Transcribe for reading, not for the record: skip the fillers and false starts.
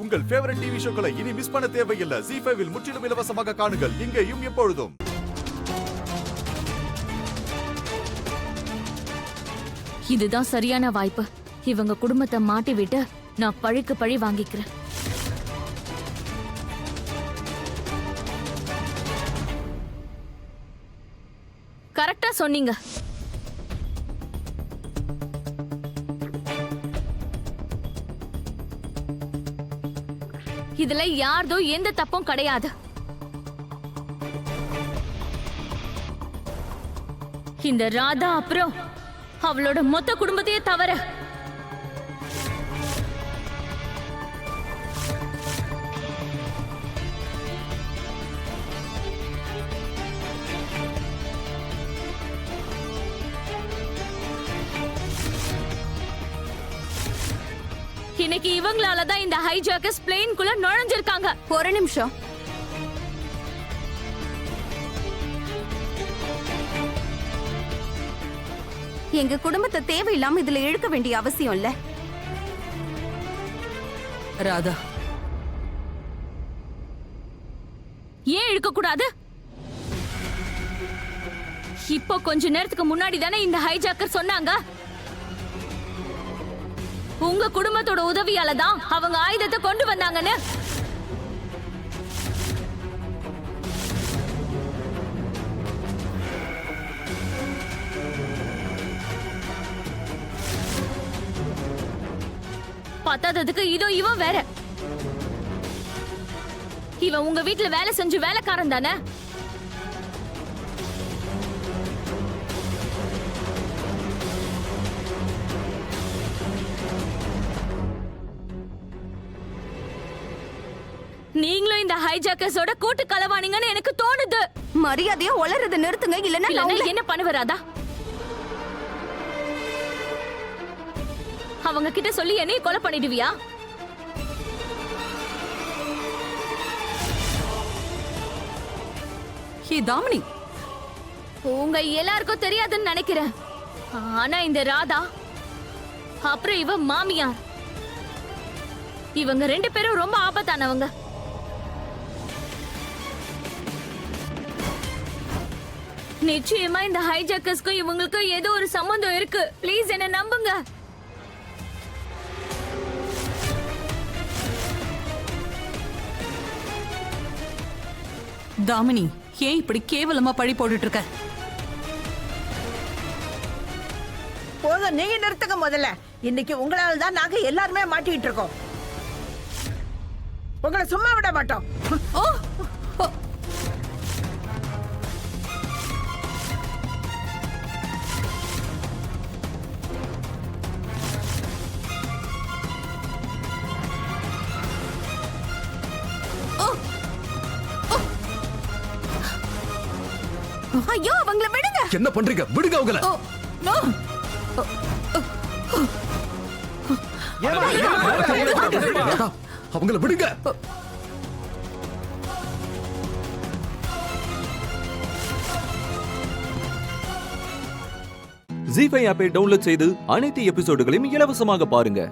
உங்கள் favourite TV ஷோக்களை இனி miss பண்ண தேவையில்லை. ZEE5 இல் முற்றிலும் இலவசமாக காணுங்கள். இங்கேயும் எப்பொழுதும். இதுதான் சரியான வாய்ப்பு. இவங்க குடும்பத்தை மாட்டி விட்டு நான் பழிக்கு பழி வாங்கிக்கிறேன். கரெக்டா சொன்னீங்க. இதுல யார்தோ எந்த தப்பும் கிடையாது. இந்த ராதா அப்புறம் அவளோட மொத்த குடும்பத்தையே தவிர இன்னைக்கு இவங்களாலதான் இந்த ஹைஜாக்கர்ஸ் பிளேன்குள்ள நுழைஞ்சிருக்காங்க. ஒரு நிமிஷம். எங்க குடும்பத்தை தேவையில்லாம இதுல இழுக்க வேண்டிய அவசியம் இல்ல. ராதா, ஏன் இழுக்க கூடாது? இப்போ கொஞ்ச நேரத்துக்கு முன்னாடி தானே இந்த ஹைஜாக்கர் சொன்னாங்க உங்க குடும்பத்தோட உதவியால தான் அவங்க ஆயுதத்தை கொண்டு வந்தாங்கன்னு. பத்தாததுக்கு இதோ இவன் வேற. இவன் உங்க வீட்டுல வேலை செஞ்சு வேலைக்காரன் தானே. நீங்களும் இந்த ஹைஜாக்கர்ஸோட கூட்டு கலவானீங்கன்னு எனக்கு தோணுது. மரியாதையா உளறத நிறுத்துங்க, இல்லன்னா என்ன பண்ணுவராதா? அவங்க கிட்ட சொல்லி என்னைய கொலை பண்ணிடுவியா? ஹே தாமினி, உங்க எல்லாருக்கும் தெரியாதுன்னு நினைக்கிறேன். ஆனா இந்த ராதா அப்புறம் இவ மாமியார், இவங்க ரெண்டு பேரும் ரொம்ப ஆபத்தானவங்க. நிச்சயமா இந்த ஹைஜாக்கர்ஸ்க்கும் இவங்களுக்கும் ஏதோ ஒரு சம்பந்தம் இருக்கு. ப்ளீஸ் என்ன நம்புங்க. தாமினி, ஏன் இப்படி கேவலமா பழி போட்டுட்டு இருக்க? போதும், நீங்க நிறுத்துங்க முதல்ல. இன்னைக்கு உங்களால தான் நாங்க எல்லாருமே மாட்டிட்டு இருக்கோம். உங்களை சும்மா விட மாட்டோம். ஓ, ஐயோ, அவங்கள விடுங்க. என்ன பண்றீங்க? விடுங்க அவங்கள. அவங்கள விடுங்க. ZEE5 ஆப்பை டவுன்லோட் செய்து அனைத்து எபிசோடுகளையும் இலவசமாக பாருங்க.